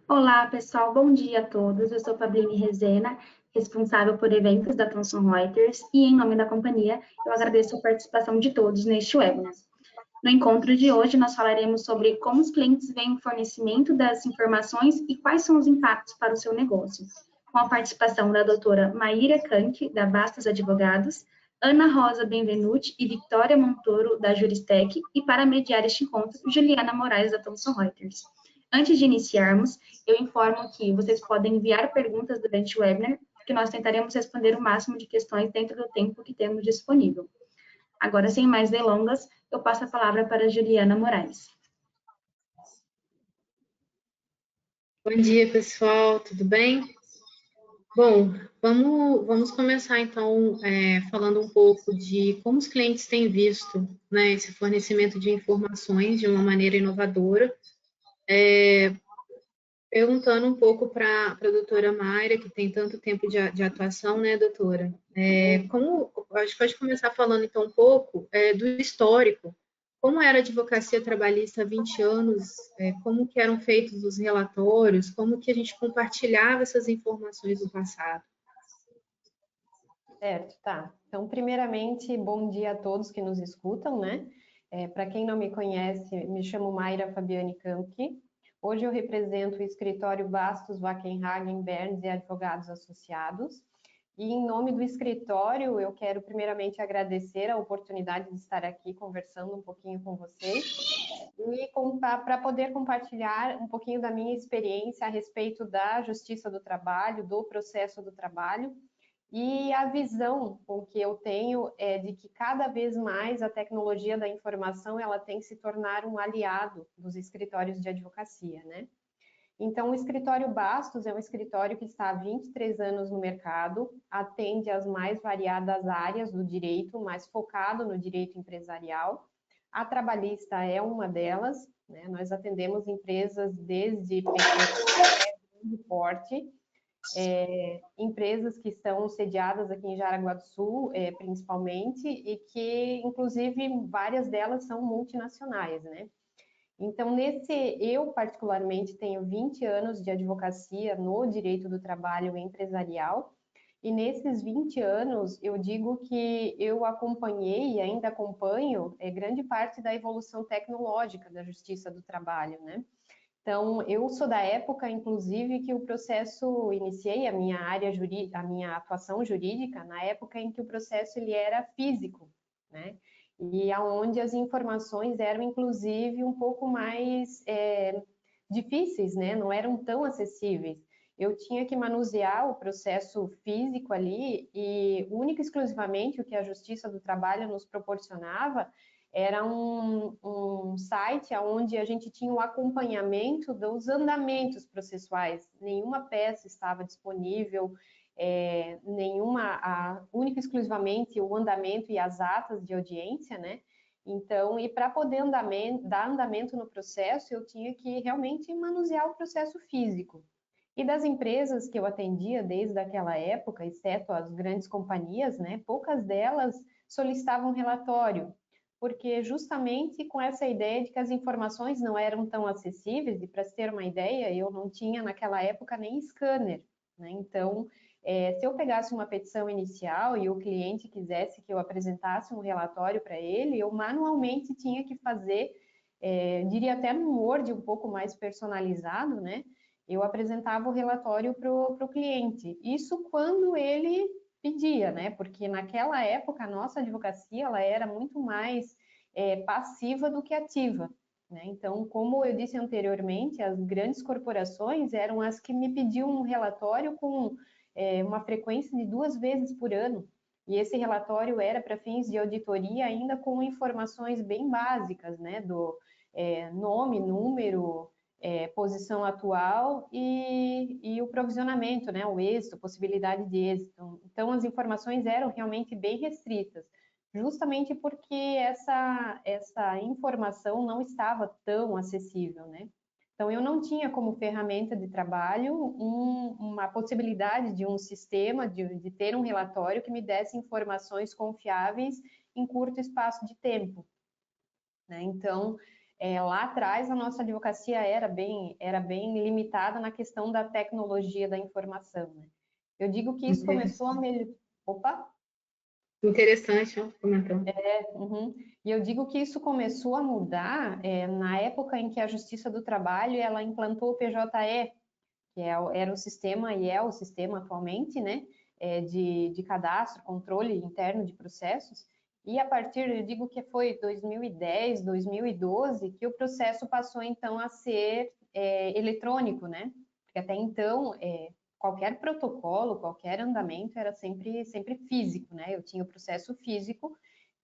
Olá, pessoal, bom dia a todos. Eu sou Fabrini Rezena, responsável por eventos da Thomson Reuters, e em nome da companhia, eu agradeço a participação de todos neste webinar. No encontro de hoje, nós falaremos sobre como os clientes veem o fornecimento das informações e quais são os impactos para o seu negócio, com a participação da doutora Maíra Kank, da Bastos Advogados, Ana Rosa Benvenuti e Victoria Montoro, da Juristec, e para mediar este encontro, Juliana Moraes, da Thomson Reuters. Antes de iniciarmos, eu informo que vocês podem enviar perguntas durante o webinar, que nós tentaremos responder o máximo de questões dentro do tempo que temos disponível. Agora, sem mais delongas, eu passo a palavra para a Juliana Moraes. Bom dia, pessoal, tudo bem? Bom, vamos começar então falando um pouco de como os clientes têm visto, né, esse fornecimento de informações de uma maneira inovadora. Perguntando um pouco para a doutora Mayra, que tem tanto tempo de atuação, né, doutora? A gente pode começar falando então um pouco do histórico. Como era a advocacia trabalhista há 20 anos? Como que eram feitos os relatórios? Como que a gente compartilhava essas informações no passado? Certo, tá. Então, primeiramente, bom dia a todos que nos escutam, né? Para quem não me conhece, me chamo Mayra Fabiane Kamke. Hoje eu represento o escritório Bastos, Wackenhagen, Berns e Advogados Associados. E em nome do escritório, eu quero primeiramente agradecer a oportunidade de estar aqui conversando um pouquinho com vocês e para poder compartilhar um pouquinho da minha experiência a respeito da justiça do trabalho, do processo do trabalho. E a visão com que eu tenho é de que cada vez mais a tecnologia da informação ela tem que se tornar um aliado dos escritórios de advocacia, né? Então, o escritório Bastos é um escritório que está há 23 anos no mercado, atende às mais variadas áreas do direito, mas focado no direito empresarial. A trabalhista é uma delas, né? Nós atendemos empresas desde pequenas até grande porte, empresas que estão sediadas aqui em Jaraguá do Sul, principalmente, e que, inclusive, várias delas são multinacionais, né? Então, eu particularmente tenho 20 anos de advocacia no direito do trabalho empresarial, e nesses 20 anos, eu digo que eu acompanhei e ainda acompanho grande parte da evolução tecnológica da justiça do trabalho, né? Então, eu sou da época, inclusive, que o processo, iniciei a minha área jurídica, a minha atuação jurídica, na época em que o processo ele era físico, né? E aonde as informações eram, inclusive, um pouco mais difíceis, né? Não eram tão acessíveis. Eu tinha que manusear o processo físico ali e única e exclusivamente o que a Justiça do Trabalho nos proporcionava era um site onde a gente tinha o acompanhamento dos andamentos processuais. Nenhuma peça estava disponível, única e exclusivamente o andamento e as atas de audiência, né? Então, e para poder dar andamento no processo, eu tinha que realmente manusear o processo físico. E das empresas que eu atendia desde aquela época, exceto as grandes companhias, né, poucas delas solicitavam relatório, porque justamente com essa ideia de que as informações não eram tão acessíveis, e para se ter uma ideia, eu não tinha naquela época nem scanner, né? Então, se eu pegasse uma petição inicial e o cliente quisesse que eu apresentasse um relatório para ele, eu manualmente tinha que fazer, diria até num Word um pouco mais personalizado, né? Eu apresentava o relatório para o cliente. Isso quando ele pedia, né? Porque naquela época a nossa advocacia ela era muito mais passiva do que ativa, né? Então, como eu disse anteriormente, as grandes corporações eram as que me pediam um relatório com uma frequência de 2 vezes por ano. E esse relatório era para fins de auditoria ainda com informações bem básicas, né? Do nome, número, posição atual e o provisionamento, né, o êxito, possibilidade de êxito. Então, as informações eram realmente bem restritas, justamente porque essa informação não estava tão acessível, né? Então, eu não tinha como ferramenta de trabalho uma possibilidade de um sistema, de ter um relatório que me desse informações confiáveis em curto espaço de tempo, né? Então, lá atrás a nossa advocacia era bem limitada na questão da tecnologia da informação, né? Eu digo que isso começou a melhorar. Opa! Interessante, ó, comentando. Uhum. E eu digo que isso começou a mudar na época em que a Justiça do Trabalho ela implantou o PJE, que era o sistema e é o sistema atualmente, né, de cadastro, controle interno de processos. E a partir, eu digo que foi 2010, 2012, que o processo passou então a ser eletrônico, né? Porque até então qualquer protocolo, qualquer andamento era sempre físico, né? Eu tinha o processo físico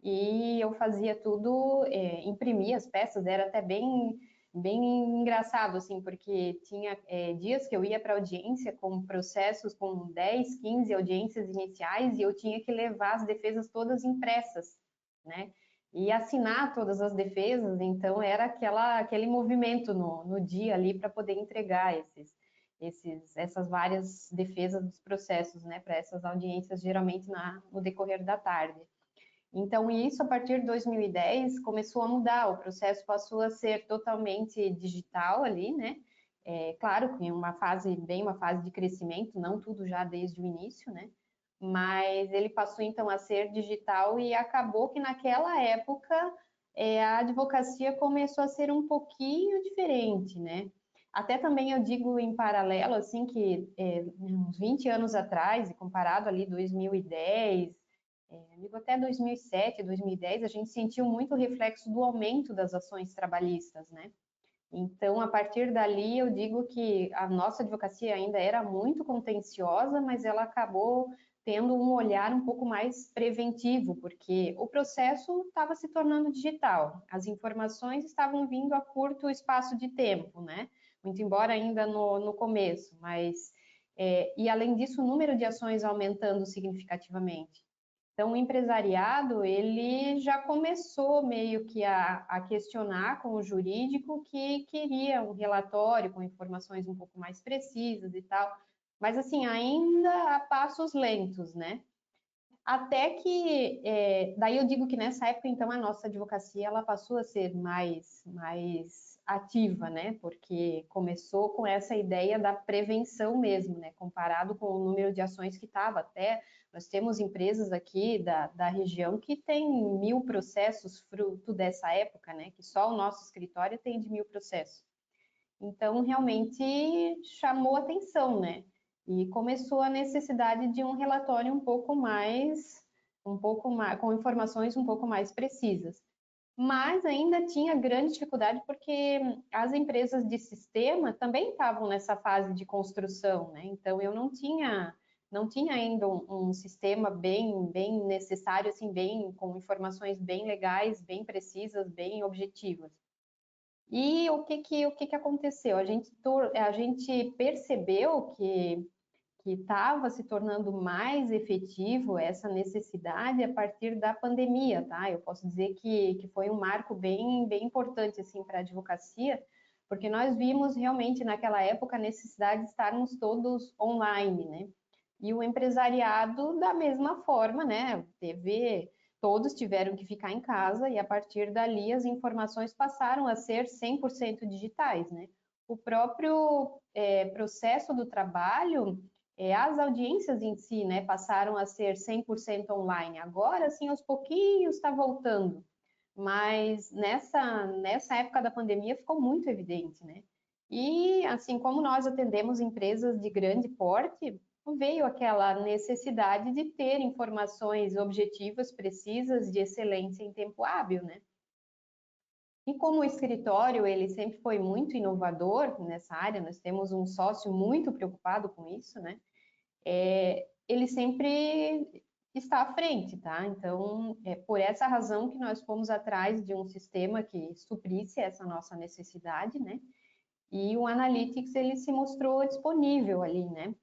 e eu fazia tudo, imprimia as peças, era até bem engraçado, assim, porque tinha dias que eu ia para audiência com processos com 10, 15 audiências iniciais e eu tinha que levar as defesas todas impressas, né? E assinar todas as defesas, então era aquele movimento no dia ali para poder entregar essas várias defesas dos processos, né, para essas audiências, geralmente no decorrer da tarde. Então, isso a partir de 2010 começou a mudar, o processo passou a ser totalmente digital ali, né? Claro que em uma fase de crescimento, não tudo já desde o início, né? Mas ele passou então a ser digital e acabou que naquela época a advocacia começou a ser um pouquinho diferente, né? Até também eu digo em paralelo, assim, que uns 20 anos atrás, e comparado ali 2010, digo até 2007, 2010, a gente sentiu muito o reflexo do aumento das ações trabalhistas, né? Então, a partir dali, eu digo que a nossa advocacia ainda era muito contenciosa, mas ela acabou tendo um olhar um pouco mais preventivo, porque o processo estava se tornando digital, as informações estavam vindo a curto espaço de tempo, né? Muito embora ainda no começo, mas... e além disso, o número de ações aumentando significativamente. Então, o empresariado, ele já começou meio que a questionar com o jurídico que queria um relatório com informações um pouco mais precisas e tal, mas assim, ainda a passos lentos, né? Até que, daí eu digo que nessa época, então, a nossa advocacia, ela passou a ser mais ativa, né? Porque começou com essa ideia da prevenção mesmo, né? Comparado com o número de ações que estava até, nós temos empresas aqui da região que tem 1000 processos fruto dessa época, né? Que só o nosso escritório tem de 1000 processos. Então, realmente chamou atenção, né? E começou a necessidade de um relatório com informações um pouco mais precisas. Mas ainda tinha grande dificuldade porque as empresas de sistema também estavam nessa fase de construção, né? Então eu não tinha ainda um sistema bem necessário, assim, com informações bem legais, bem precisas, bem objetivas. E o que aconteceu? A gente percebeu que estava se tornando mais efetivo essa necessidade a partir da pandemia, tá? Eu posso dizer que foi um marco bem importante, assim, para a advocacia, porque nós vimos realmente naquela época a necessidade de estarmos todos online, né? E o empresariado, da mesma forma, né? Todos tiveram que ficar em casa e a partir dali as informações passaram a ser 100% digitais, né? O próprio processo do trabalho, as audiências em si, né, passaram a ser 100% online. Agora, assim, aos pouquinhos está voltando, mas nessa época da pandemia ficou muito evidente, né? E, assim, como nós atendemos empresas de grande porte, veio aquela necessidade de ter informações objetivas, precisas, de excelência em tempo hábil, né? E como o escritório, ele sempre foi muito inovador nessa área, nós temos um sócio muito preocupado com isso, né? Ele sempre está à frente, tá? Então, é por essa razão que nós fomos atrás de um sistema que suprisse essa nossa necessidade, né? E o Analytics, ele se mostrou disponível ali, né?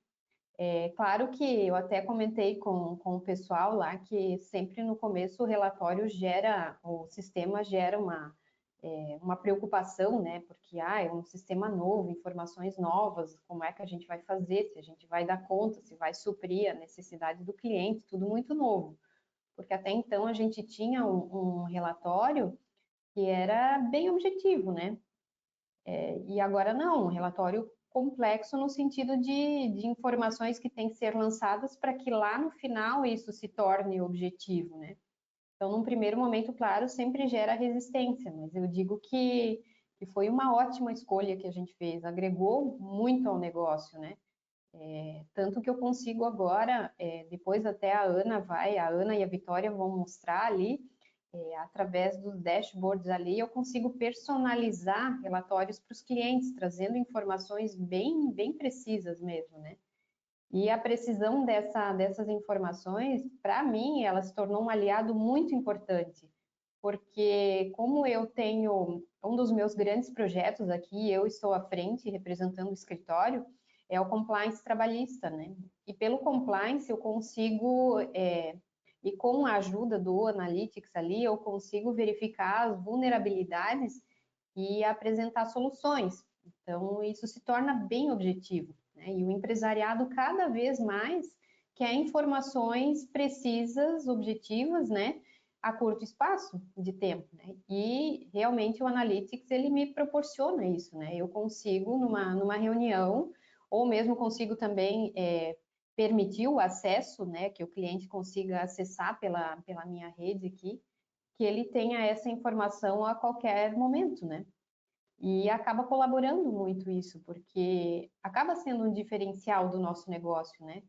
Claro que eu até comentei com o pessoal lá que sempre no começo o sistema gera uma preocupação, né? Porque é um sistema novo, informações novas, como é que a gente vai fazer, se a gente vai dar conta, se vai suprir a necessidade do cliente, tudo muito novo. Porque até então a gente tinha um relatório que era bem objetivo, né? E agora não, um relatório complexo no sentido de informações que têm que ser lançadas para que lá no final isso se torne objetivo, né? Então, num primeiro momento, claro, sempre gera resistência, mas eu digo que foi uma ótima escolha que a gente fez, agregou muito ao negócio, né? Tanto que eu consigo agora, depois até a Ana e a Vitória vão mostrar ali, através dos dashboards ali, eu consigo personalizar relatórios para os clientes, trazendo informações bem, bem precisas mesmo, né? E a precisão dessas informações, para mim, ela se tornou um aliado muito importante, porque como eu tenho um dos meus grandes projetos aqui, eu estou à frente representando o escritório, é o compliance trabalhista, né? E pelo compliance eu consigo, e com a ajuda do Analytics ali, eu consigo verificar as vulnerabilidades e apresentar soluções. Então, isso se torna bem objetivo, né? E o empresariado cada vez mais quer informações precisas, objetivas, né? A curto espaço de tempo, né? E realmente o Analytics, ele me proporciona isso, né? Eu consigo, numa reunião, ou mesmo consigo também permitir o acesso, né? Que o cliente consiga acessar pela minha rede aqui, que ele tenha essa informação a qualquer momento, né? E acaba colaborando muito isso, porque acaba sendo um diferencial do nosso negócio, né?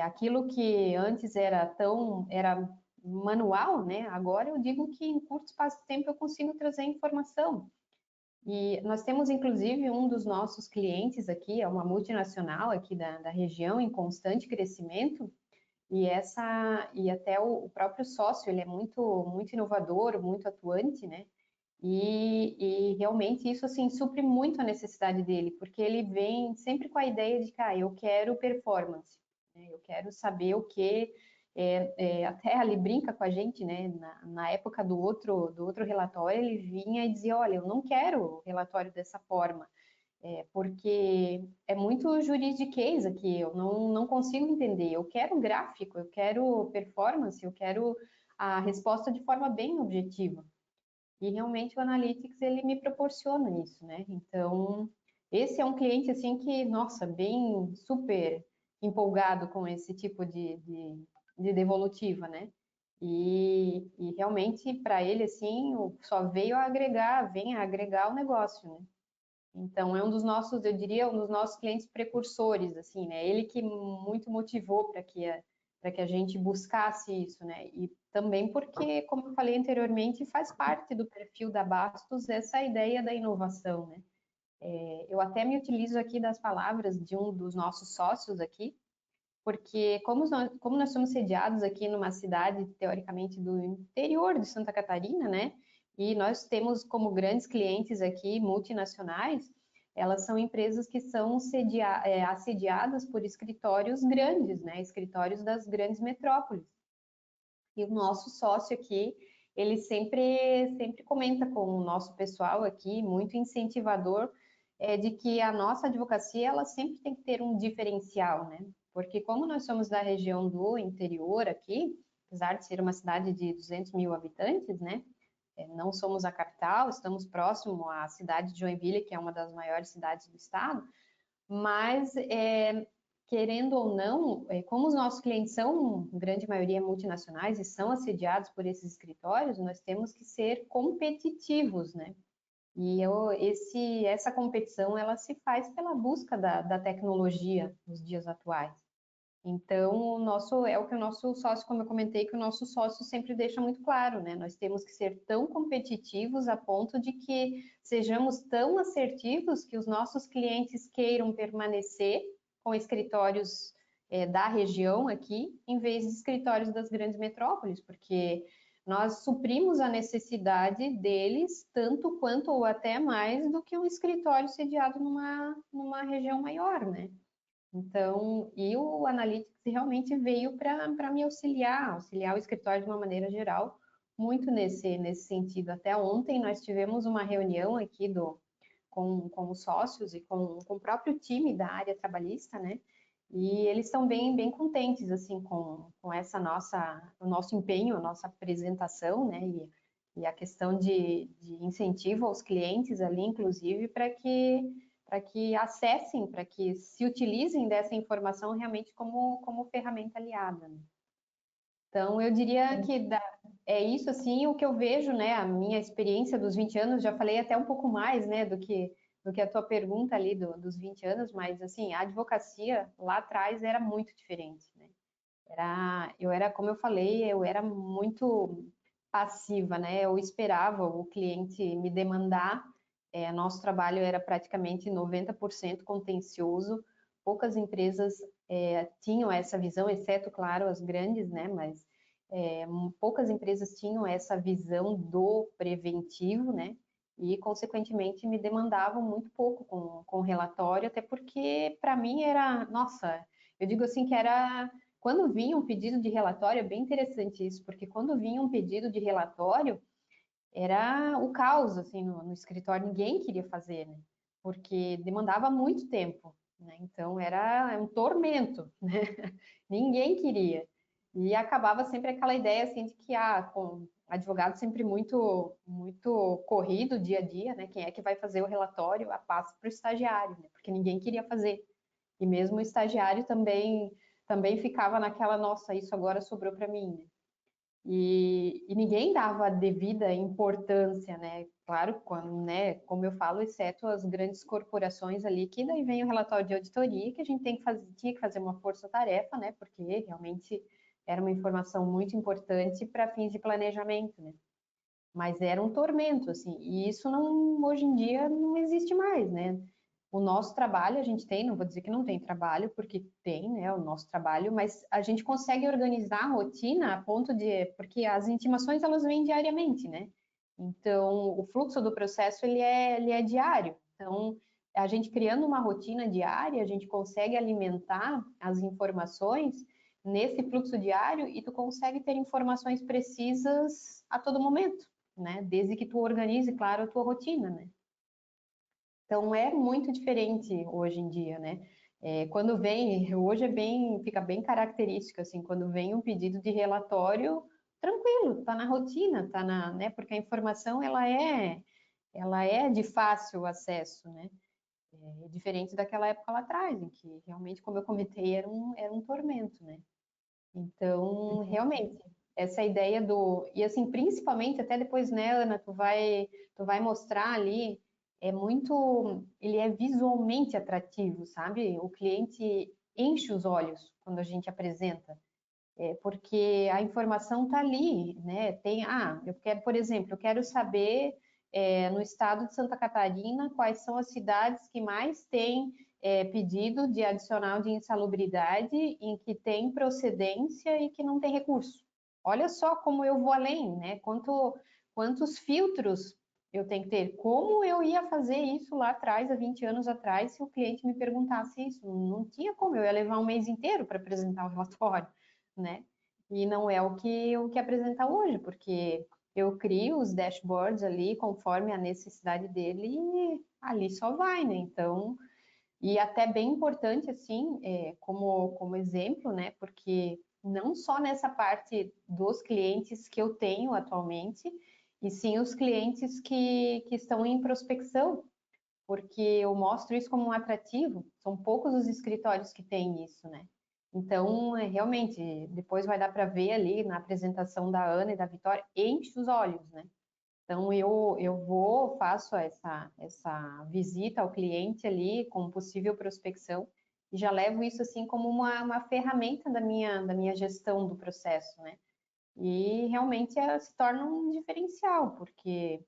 Aquilo que antes era manual, né? Agora eu digo que em curto espaço de tempo eu consigo trazer informação. E nós temos, inclusive, um dos nossos clientes aqui, é uma multinacional aqui da região, em constante crescimento, e até o próprio sócio, ele é muito inovador, muito atuante, né? E realmente isso assim supre muito a necessidade dele, porque ele vem sempre com a ideia de que eu quero performance, né? Eu quero saber o que até ali brinca com a gente, né? Na época do outro relatório ele vinha e dizia, olha, eu não quero o relatório dessa forma, porque é muito juridiquês aqui, eu não consigo entender. Eu quero gráfico, eu quero performance, eu quero a resposta de forma bem objetiva. E realmente o Analytics ele me proporciona isso, né? Então, esse é um cliente assim que, nossa, bem super empolgado com esse tipo de devolutiva, né? E realmente para ele assim, só veio a agregar, vem a agregar o negócio, né? Então é um dos nossos, eu diria, um dos nossos clientes precursores, assim, né? Ele que muito motivou para que a gente buscasse isso, né? E também porque, como eu falei anteriormente, faz parte do perfil da Bastos essa ideia da inovação, né? Eu até me utilizo aqui das palavras de um dos nossos sócios aqui, porque como nós somos sediados aqui numa cidade, teoricamente, do interior de Santa Catarina, né? E nós temos como grandes clientes aqui, multinacionais, elas são empresas que são assediadas por escritórios grandes, né? Escritórios das grandes metrópoles. E o nosso sócio aqui, ele sempre comenta com o nosso pessoal aqui, muito incentivador, de que a nossa advocacia, ela sempre tem que ter um diferencial, né? Porque como nós somos da região do interior aqui, apesar de ser uma cidade de 200 mil habitantes, né? Não somos a capital, estamos próximo à cidade de Joinville, que é uma das maiores cidades do estado, mas querendo ou não, como os nossos clientes são, grande maioria, multinacionais e são assediados por esses escritórios, nós temos que ser competitivos, né? E essa competição, ela se faz pela busca da tecnologia nos dias atuais. Então, é o que o nosso sócio, como eu comentei, que o nosso sócio sempre deixa muito claro, né? Nós temos que ser tão competitivos a ponto de que sejamos tão assertivos que os nossos clientes queiram permanecer com escritórios da região aqui, em vez de escritórios das grandes metrópoles, porque nós suprimos a necessidade deles tanto quanto ou até mais do que um escritório sediado numa região maior, né? Então, e o Analytics realmente veio para me auxiliar o escritório de uma maneira geral, muito nesse sentido. Até ontem nós tivemos uma reunião aqui com os sócios e com o próprio time da área trabalhista, né? E eles estão bem contentes, assim, com o nosso empenho, a nossa apresentação, né? E a questão de incentivo aos clientes ali, inclusive, para que acessem, para que se utilizem dessa informação realmente como ferramenta aliada, né? Então, eu diria que é isso, assim, o que eu vejo, né, a minha experiência dos 20 anos, já falei até um pouco mais, né, do que a tua pergunta ali dos 20 anos, mas, assim, a advocacia lá atrás era muito diferente, né? Como eu falei, eu era muito passiva, né? Eu esperava o cliente me demandar. Nosso trabalho era praticamente 90% contencioso. Poucas empresas tinham essa visão, exceto, claro, as grandes, né? Mas poucas empresas tinham essa visão do preventivo, né? E, consequentemente, me demandavam muito pouco com o relatório, até porque, para mim, era, nossa, eu digo assim que era quando vinha um pedido de relatório, é bem interessante isso, porque quando vinha um pedido de relatório, era o caos, assim, no escritório, ninguém queria fazer, né? Porque demandava muito tempo, né? Então, era um tormento, né? Ninguém queria. E acabava sempre aquela ideia, assim, de que, com advogado sempre muito corrido, dia a dia, né? Quem é que vai fazer o relatório? Passa para o estagiário, né? Porque ninguém queria fazer. E mesmo o estagiário também ficava naquela, nossa, isso agora sobrou para mim, né? E ninguém dava a devida importância, né? Claro, quando, né, como eu falo, exceto as grandes corporações ali, que daí vem o relatório de auditoria, que a gente tinha que fazer uma força-tarefa, né? Porque realmente era uma informação muito importante para fins de planejamento, né? Mas era um tormento, assim, e isso não, hoje em dia não existe mais, né? O nosso trabalho a gente tem, não vou dizer que não tem trabalho, porque tem, né, o nosso trabalho, mas a gente consegue organizar a rotina a ponto de, porque as intimações elas vêm diariamente, né? Então, o fluxo do processo ele é diário. Então, a gente criando uma rotina diária, a gente consegue alimentar as informações nesse fluxo diário e tu consegue ter informações precisas a todo momento, né? Desde que tu organize, claro, a tua rotina, né? Então é muito diferente hoje em dia, né? Quando vem, hoje fica bem característico assim, quando vem um pedido de relatório, tranquilo, tá na rotina, né? Porque a informação ela é de fácil acesso, né? Diferente daquela época lá atrás, em que realmente, como eu comentei, era um tormento, né? Então, realmente, essa ideia e assim, principalmente até depois, né, Ana, tu vai mostrar ali, ele é visualmente atrativo, sabe? O cliente enche os olhos quando a gente apresenta, porque a informação tá ali, né? Eu quero, por exemplo, eu quero saber no estado de Santa Catarina quais são as cidades que mais têm pedido de adicional de insalubridade em que tem procedência e que não tem recurso. Olha só como eu vou além, né? Quantos filtros eu tenho que ter? Como eu ia fazer isso lá atrás, há 20 anos atrás, se o cliente me perguntasse isso? Não tinha como, eu ia levar um mês inteiro para apresentar o relatório, né? E não é o que apresenta hoje, porque eu crio os dashboards ali conforme a necessidade dele e ali só vai, né? Então, e até bem importante, assim, como exemplo, né? Porque não só nessa parte dos clientes que eu tenho atualmente, e sim os clientes que estão em prospecção, porque eu mostro isso como um atrativo, são poucos os escritórios que têm isso, né? Então, realmente, depois vai dar para ver ali na apresentação da Ana e da Vitória, enche os olhos, né? Então, faço essa visita ao cliente ali com possível prospecção e já levo isso assim como uma ferramenta da minha gestão do processo, né? E realmente se torna um diferencial, porque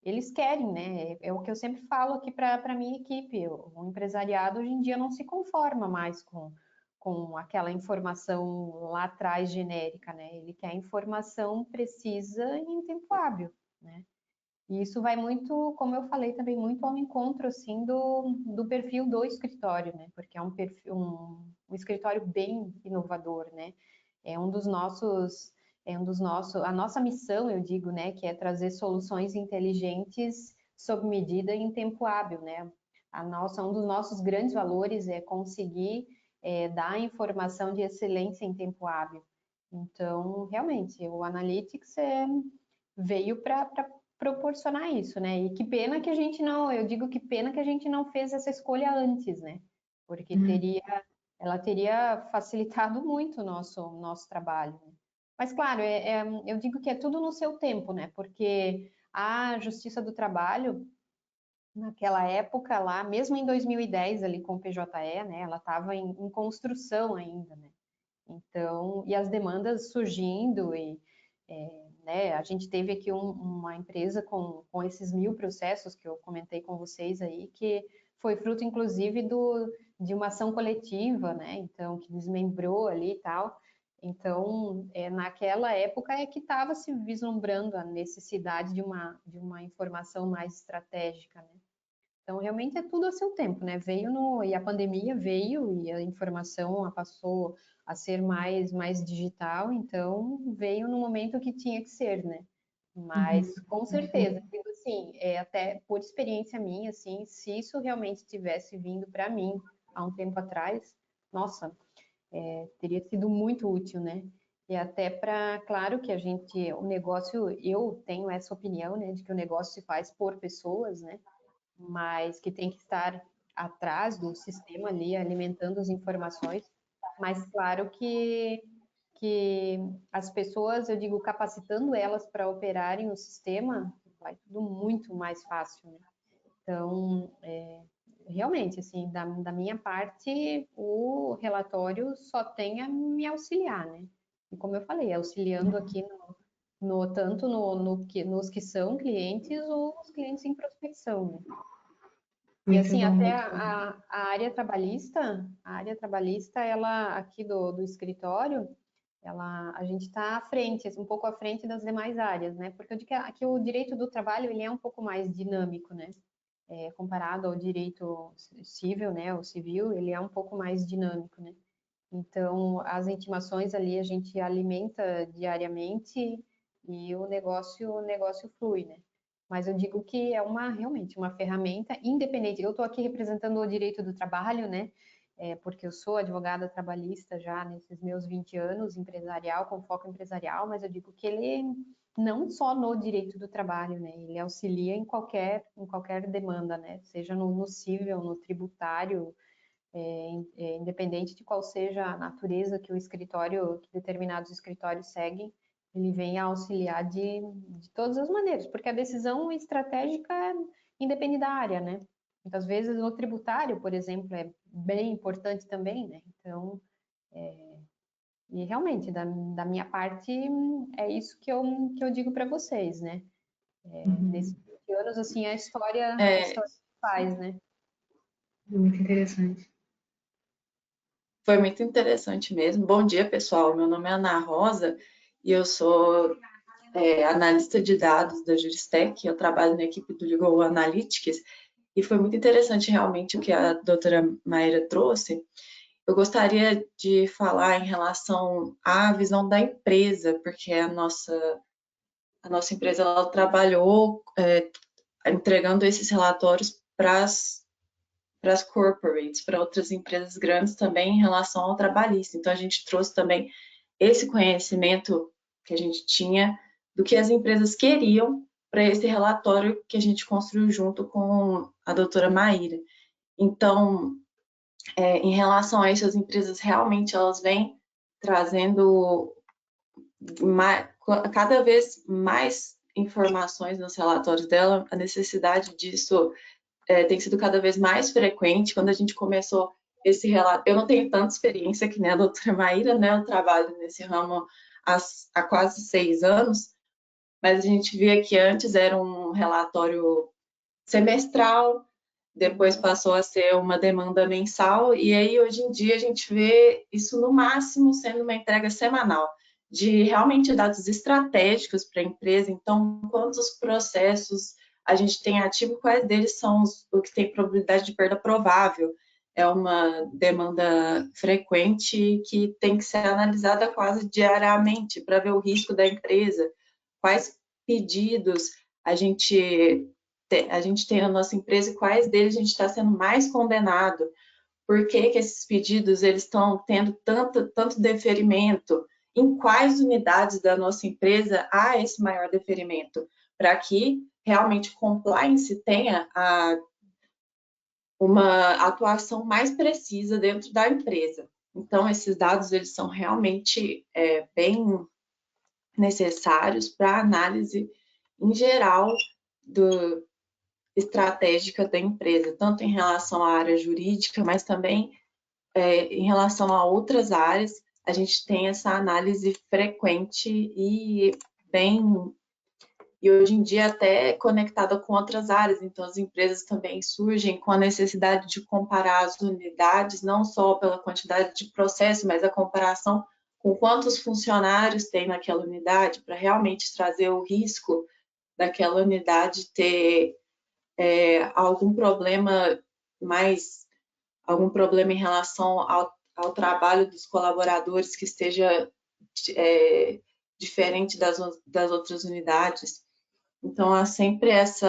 eles querem, né? É o que eu sempre falo aqui para a minha equipe. O empresariado hoje em dia não se conforma mais com aquela informação lá atrás genérica, né? Ele quer informação precisa e em tempo hábil, né? E isso vai muito, como eu falei também, muito ao encontro, assim, do perfil do escritório, né? Porque é um perfil, um escritório bem inovador, né? É um dos nossos, a nossa missão, eu digo, né? Que é trazer soluções inteligentes sob medida e em tempo hábil, né? Um dos nossos grandes valores é conseguir dar informação de excelência em tempo hábil. Então, realmente, o Analytics veio para proporcionar isso, né? E que pena que a gente não, eu digo que pena que a gente não fez essa escolha antes, né? Porque ela teria facilitado muito o nosso trabalho, né? Mas, claro, eu digo que é tudo no seu tempo, né? Porque a Justiça do Trabalho, naquela época lá, mesmo em 2010 ali com o PJE, né? Ela estava em construção ainda, né? Então, e as demandas surgindo né, a gente teve aqui uma empresa com esses 1000 processos que eu comentei com vocês aí, que foi fruto, inclusive, de uma ação coletiva, né? Então, que desmembrou ali e tal. Então, naquela época é que estava se vislumbrando a necessidade de uma informação mais estratégica, né? Então, realmente é tudo a seu tempo, né? E a pandemia veio e a informação passou a ser mais digital, então veio no momento que tinha que ser, né? Mas com certeza, digo assim, até por experiência minha, assim, se isso realmente tivesse vindo para mim há um tempo atrás, nossa, teria sido muito útil, né? E até para, claro que o negócio, eu tenho essa opinião, né, de que o negócio se faz por pessoas, né? Mas que tem que estar atrás do sistema ali, alimentando as informações. Mas claro que as pessoas, eu digo, capacitando elas para operarem o sistema, vai tudo muito mais fácil, né? Então, realmente, assim, da minha parte, o relatório só tem a me auxiliar, né? E como eu falei, auxiliando aqui tanto nos que são clientes ou os clientes em prospecção, né? E Muito assim, bom, até muito bom. a área trabalhista, ela aqui do escritório, a gente está à frente, assim, um pouco à frente das demais áreas, né? Porque eu digo que aqui o direito do trabalho, ele é um pouco mais dinâmico, né? Comparado ao direito civil, né? O civil, ele é um pouco mais dinâmico, né? Então, as intimações ali a gente alimenta diariamente e o negócio flui, né? Mas eu digo que é realmente uma ferramenta independente. Eu estou aqui representando o direito do trabalho, né? Porque eu sou advogada trabalhista já nesses meus 20 anos, empresarial, com foco empresarial, mas eu digo que ele não só no direito do trabalho, né? Ele auxilia em qualquer demanda, né? Seja no civil, no tributário, independente de qual seja a natureza que que determinados escritórios seguem, ele vem a auxiliar de todas as maneiras, porque a decisão estratégica independe da área, né? Muitas vezes no tributário, por exemplo, é bem importante também, né? Então, e realmente, da minha parte, é isso que eu digo para vocês, né? Nesses 20 anos, assim, a É, história faz, né? Muito interessante. foi muito interessante mesmo. Bom dia, pessoal. Meu nome é Ana Rosa e eu sou analista de dados da Juristec. Eu trabalho na equipe do Legal Analytics e foi muito interessante realmente o que a doutora Maíra trouxe. Eu gostaria de falar em relação à visão da empresa, porque a nossa empresa ela trabalhou entregando esses relatórios para as corporates, para outras empresas grandes também em relação ao trabalhista. Então, a gente trouxe também esse conhecimento que a gente tinha do que as empresas queriam para esse relatório que a gente construiu junto com a doutora Maíra. Então, em relação a isso, as empresas realmente elas vêm trazendo cada vez mais informações nos relatórios dela, a necessidade disso tem sido cada vez mais frequente. Quando a gente começou esse relato, eu não tenho tanta experiência que nem a doutora Maíra, né? Eu trabalho nesse ramo há quase 6 anos, mas a gente via que antes era um relatório semestral, depois passou a ser uma demanda mensal, e aí hoje em dia a gente vê isso no máximo sendo uma entrega semanal, de realmente dados estratégicos para a empresa. Então, quantos processos a gente tem ativo, quais deles são o que tem probabilidade de perda provável. É uma demanda frequente que tem que ser analisada quase diariamente para ver o risco da empresa, quais pedidos a gente tem na nossa empresa e quais deles a gente está sendo mais condenado. Por que esses pedidos eles estão tendo tanto deferimento? em quais unidades da nossa empresa há esse maior deferimento, para que realmente compliance tenha uma atuação mais precisa dentro da empresa. Então, esses dados eles são realmente bem necessários para análise em geral estratégica da empresa, tanto em relação à área jurídica, mas também em relação a outras áreas. A gente tem essa análise frequente e hoje em dia até conectada com outras áreas, então as empresas também surgem com a necessidade de comparar as unidades, não só pela quantidade de processo, mas a comparação com quantos funcionários tem naquela unidade, para realmente trazer o risco daquela unidade ter algum problema em relação ao trabalho dos colaboradores que esteja diferente das outras unidades. Então, há sempre esse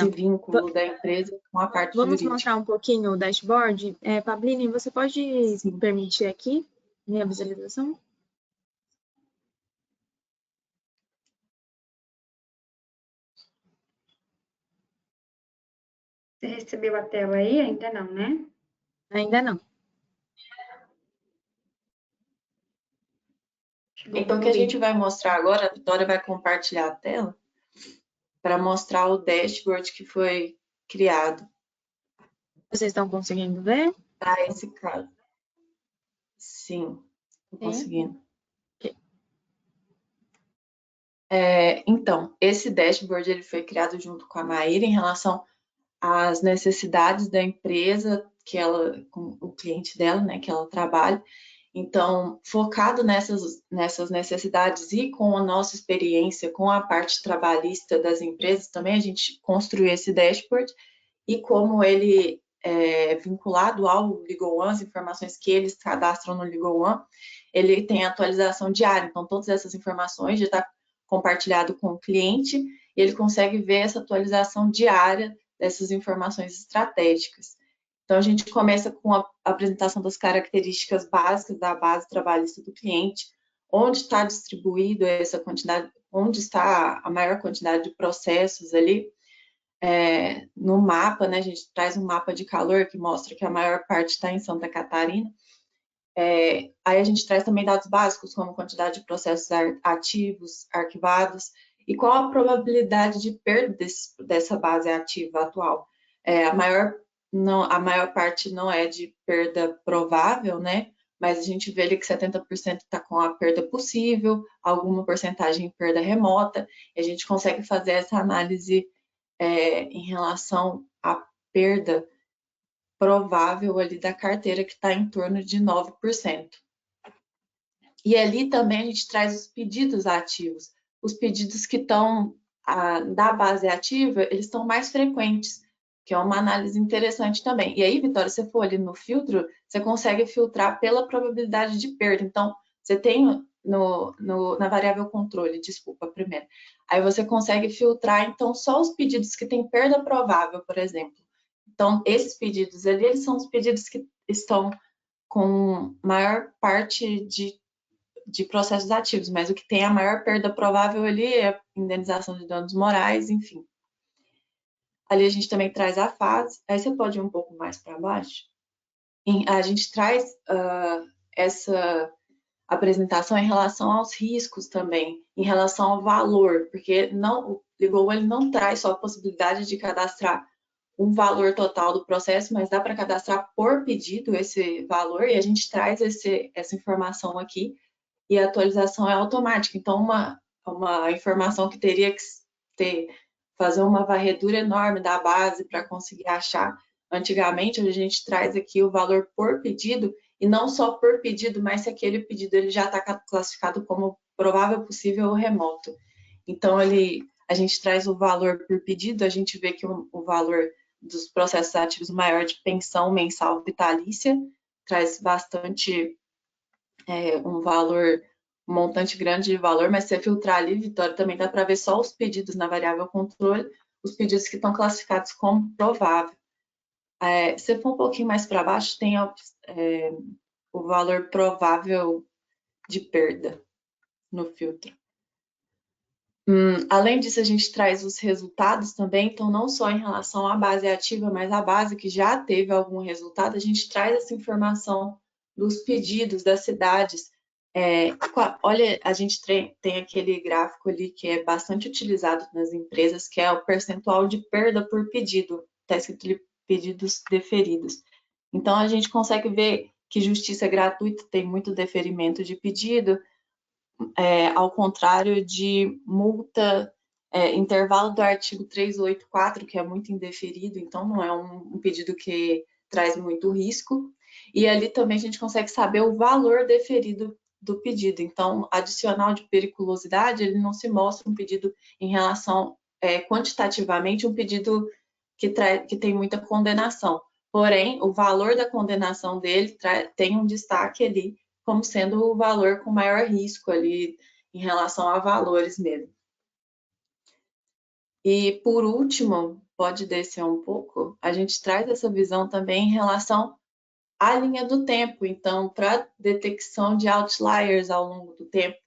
vínculo da empresa com a parte Vamos jurídica. mostrar um pouquinho o dashboard? Pabline, você pode permitir aqui minha visualização? Você recebeu a tela aí? Ainda não, né? Ainda não. Então, o que a gente vai mostrar agora, a Vitória vai compartilhar a tela para mostrar o dashboard que foi criado. Vocês estão conseguindo ver? Para esse caso. Sim, estou conseguindo. Okay. Então, esse dashboard ele foi criado junto com a Maíra em relação às necessidades da empresa com o cliente dela, né, que ela trabalha. Então, focado nessas necessidades e com a nossa experiência com a parte trabalhista das empresas também, a gente construiu esse dashboard e como ele é vinculado ao Legal One, as informações que eles cadastram no Legal One, ele tem atualização diária. Então, todas essas informações já estão compartilhado com o cliente e ele consegue ver essa atualização diária dessas informações estratégicas. Então, a gente começa com a apresentação das características básicas da base trabalhista do cliente, onde está distribuído essa quantidade, onde está a maior quantidade de processos ali. No mapa, né, a gente traz um mapa de calor que mostra que a maior parte está em Santa Catarina. Aí a gente traz também dados básicos, como quantidade de processos ativos, arquivados, e qual a probabilidade de perda dessa base ativa atual. A maior parte não é de perda provável, né? Mas a gente vê ali que 70% está com a perda possível, alguma porcentagem em perda remota, e a gente consegue fazer essa análise em relação à perda provável ali da carteira, que está em torno de 9%. E ali também a gente traz os pedidos ativos. Os pedidos que estão da base ativa, eles estão mais frequentes, que é uma análise interessante também. E aí, Vitória, se você for ali no filtro, você consegue filtrar pela probabilidade de perda. Então, você tem na variável controle, desculpa, primeiro. Aí você consegue filtrar, então, só os pedidos que têm perda provável, por exemplo. Então, esses pedidos ali, eles são os pedidos que estão com maior parte de processos ativos, mas o que tem a maior perda provável ali é a indenização de danos morais, enfim. Ali a gente também traz a fase, aí você pode ir um pouco mais para baixo. A gente traz essa apresentação em relação aos riscos também, em relação ao valor, porque o Legal One não traz só a possibilidade de cadastrar um valor total do processo, mas dá para cadastrar por pedido esse valor, e a gente traz essa informação aqui, e a atualização é automática. Então, uma informação que teria que fazer uma varredura enorme da base para conseguir achar, antigamente, a gente traz aqui o valor por pedido, e não só por pedido, mas se aquele pedido ele já está classificado como provável, possível ou remoto. Então, a gente traz o valor por pedido, a gente vê que o valor dos processos ativos maior de pensão mensal vitalícia traz bastante um montante grande de valor, mas se você filtrar ali, Vitória, também dá para ver só os pedidos na variável controle, os pedidos que estão classificados como provável. Se for um pouquinho mais para baixo, tem o valor provável de perda no filtro. Além disso, a gente traz os resultados também, então não só em relação à base ativa, mas à base que já teve algum resultado, a gente traz essa informação dos pedidos das cidades. Olha, a gente tem aquele gráfico ali que é bastante utilizado nas empresas, que é o percentual de perda por pedido, está escrito ali pedidos deferidos. Então, a gente consegue ver que justiça gratuita tem muito deferimento de pedido, ao contrário de multa, intervalo do artigo 384, que é muito indeferido, então não é um pedido que traz muito risco. E ali também a gente consegue saber o valor deferido do pedido. Então, adicional de periculosidade, ele não se mostra um pedido em relação, quantitativamente, um pedido que tem muita condenação. Porém, o valor da condenação dele tem um destaque ali como sendo o valor com maior risco ali em relação a valores mesmo. E por último, pode descer um pouco, a gente traz essa visão também em relação à linha do tempo. Então, para detecção de outliers ao longo do tempo,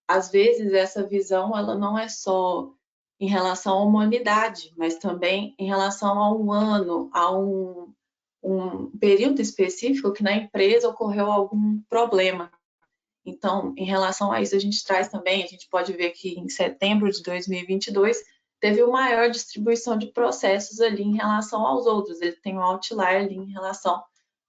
às vezes essa visão ela não é só em relação a uma unidade, mas também em relação a um ano, a um período específico que na empresa ocorreu algum problema. Então, em relação a isso, a gente traz também, a gente pode ver que em setembro de 2022 teve uma maior distribuição de processos ali em relação aos outros. Ele tem um outlier ali em relação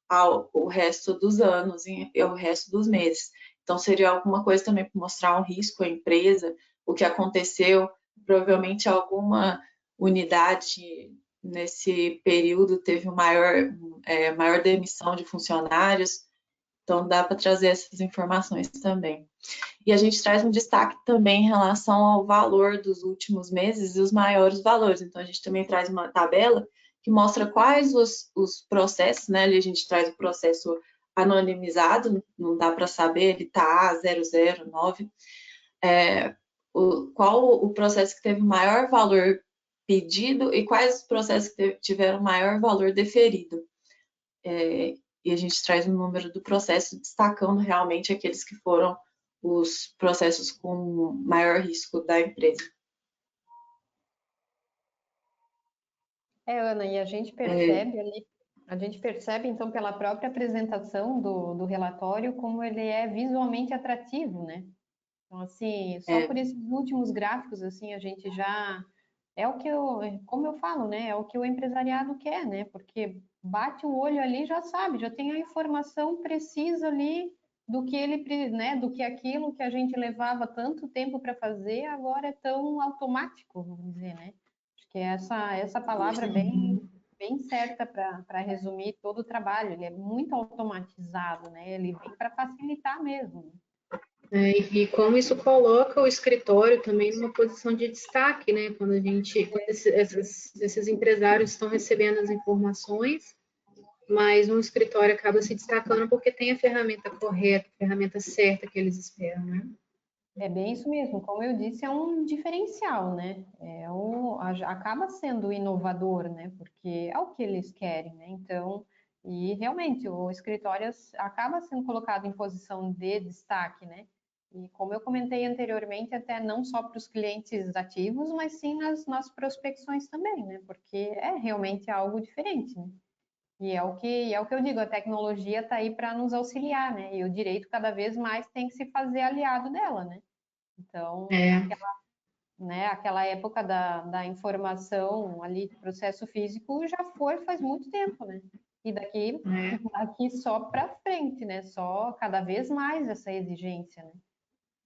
ao resto dos anos e ao resto dos meses. Então, seria alguma coisa também para mostrar um risco à empresa, o que aconteceu, provavelmente alguma unidade nesse período teve maior demissão de funcionários, então dá para trazer essas informações também. E a gente traz um destaque também em relação ao valor dos últimos meses e os maiores valores. Então a gente também traz uma tabela que mostra quais os processos, né? Ali a gente traz o processo anonimizado, não dá para saber, ele está A009. Qual o processo que teve maior valor pedido e quais os processos que tiveram maior valor deferido. E a gente traz o número do processo, destacando realmente aqueles que foram os processos com maior risco da empresa. Ana, e a gente percebe ali, então, pela própria apresentação do relatório, como ele é visualmente atrativo, né? Então, assim, só por esses últimos gráficos, assim, a gente já... É o que como eu falo, né? É o que o empresariado quer, né? Porque bate o olho ali, já sabe, já tem a informação precisa ali do que ele, né? Do que aquilo que a gente levava tanto tempo para fazer, agora é tão automático, vamos dizer, né? Acho que essa palavra é bem certa para resumir todo o trabalho. Ele é muito automatizado, né? Ele vem para facilitar mesmo. E como isso coloca o escritório também numa posição de destaque, né? Quando esses empresários estão recebendo as informações, mas um escritório acaba se destacando porque tem a ferramenta correta, a ferramenta certa que eles esperam, né? É bem isso mesmo, como eu disse, é um diferencial, né? Acaba sendo inovador, né? Porque é o que eles querem, né? Então, e realmente o escritório acaba sendo colocado em posição de destaque, né? E como eu comentei anteriormente, até não só para os clientes ativos, mas sim nas prospecções também, né? Porque é realmente algo diferente, né? E é o que eu digo, a tecnologia está aí para nos auxiliar, né? E o direito cada vez mais tem que se fazer aliado dela, né? Então, aquela época da informação ali, do processo físico, já faz muito tempo, né? E daqui só para frente, né? Só cada vez mais essa exigência, né?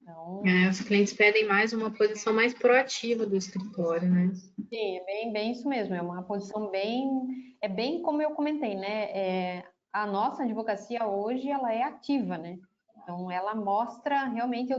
Então, os clientes pedem mais uma posição mais proativa do escritório, né? sim, é bem isso mesmo, é uma posição bem como eu comentei, né? A nossa advocacia hoje, ela é ativa, né? Então, ela mostra, realmente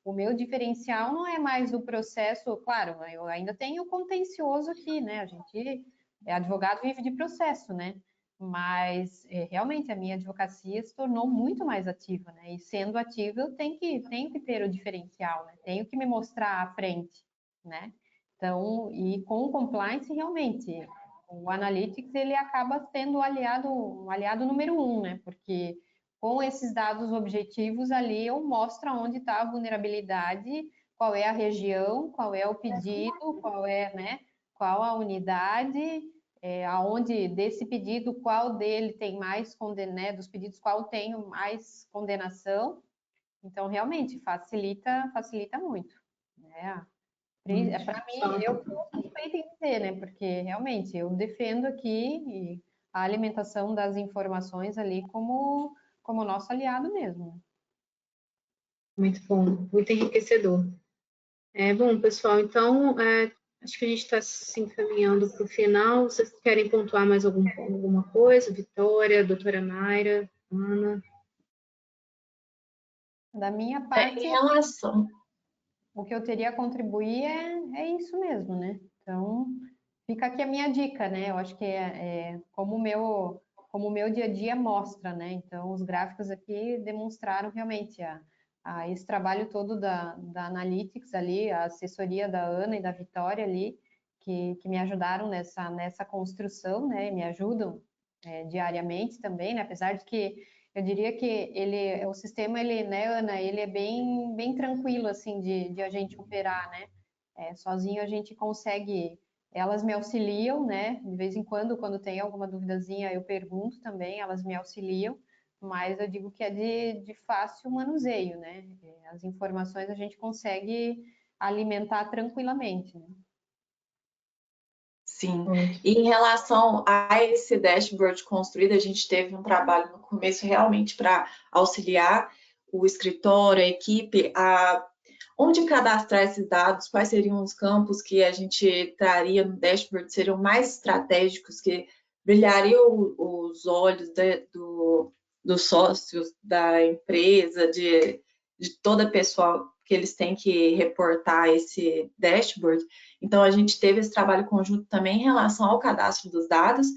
o meu diferencial não é mais o processo, claro, eu ainda tenho o contencioso aqui, né? A gente, advogado vive de processo, né? Mas, realmente, a minha advocacia se tornou muito mais ativa, né? E sendo ativa, eu tenho que ter o diferencial, né? Tenho que me mostrar à frente, né? Então, e com o compliance, realmente, o Analytics, ele acaba sendo um aliado número 1, né? Porque com esses dados objetivos ali, eu mostro onde está a vulnerabilidade, qual é a região, qual é o pedido, qual é, né, qual a unidade, aonde desse pedido, qual dele tem mais né, dos pedidos, qual tem mais condenação. Então, realmente, facilita muito, né? Para mim, eu sou suspeita em dizer, né? Porque realmente eu defendo aqui a alimentação das informações ali como nosso aliado mesmo. Muito bom, muito enriquecedor. Bom, pessoal, então acho que a gente está se encaminhando para o final. Vocês querem pontuar mais alguma coisa? Vitória, doutora Mayra, Ana? Da minha parte, Em relação o que eu teria a contribuir é isso mesmo, né? Então, fica aqui a minha dica, né? Eu acho que como o meu dia a dia mostra, né? Então, os gráficos aqui demonstraram realmente esse trabalho todo da Analytics ali, a assessoria da Ana e da Vitória ali, que me ajudaram nessa construção, né? E me ajudam diariamente também, né? Apesar de que eu diria que o sistema, né, Ana, ele é bem tranquilo, assim, de a gente operar, né? Sozinho a gente consegue, elas me auxiliam, né? De vez em quando tem alguma duvidazinha, eu pergunto também, elas me auxiliam, mas eu digo que é de fácil manuseio, né? As informações a gente consegue alimentar tranquilamente, né? Sim, e em relação a esse dashboard construído, a gente teve um trabalho no começo realmente para auxiliar o escritório, a equipe, a onde cadastrar esses dados, quais seriam os campos que a gente traria no dashboard, seriam mais estratégicos, que brilhariam os olhos dos sócios da empresa, de toda a pessoa que eles têm que reportar esse dashboard. Então, a gente teve esse trabalho conjunto também em relação ao cadastro dos dados,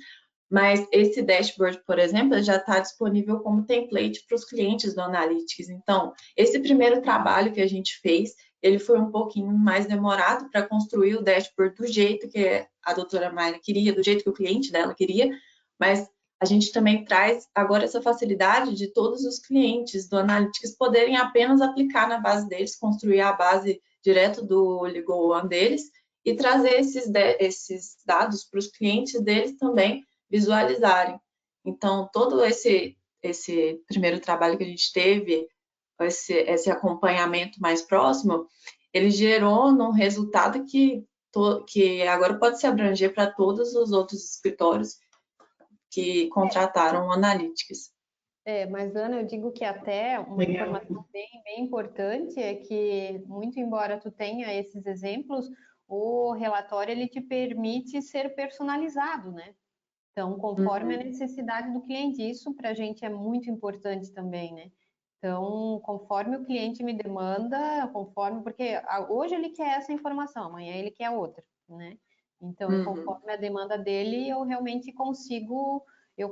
mas esse dashboard, por exemplo, já está disponível como template para os clientes do Analytics. Então, esse primeiro trabalho que a gente fez, ele foi um pouquinho mais demorado para construir o dashboard do jeito que a doutora Mayra queria, do jeito que o cliente dela queria, mas a gente também traz agora essa facilidade de todos os clientes do Analytics poderem apenas aplicar na base deles, construir a base direto do Legal One deles e trazer esses dados para os clientes deles também visualizarem. Então, todo esse primeiro trabalho que a gente teve, esse acompanhamento mais próximo, ele gerou num resultado que agora pode se abranger para todos os outros escritórios que contrataram o Analytics. Mas Ana, eu digo que até uma informação bem importante é que, muito embora tu tenha esses exemplos, o relatório ele te permite ser personalizado, né? Então, conforme a necessidade do cliente, isso para a gente é muito importante também, né? Então, conforme o cliente me demanda, porque hoje ele quer essa informação, amanhã ele quer outra, né? Então, conforme a demanda dele, eu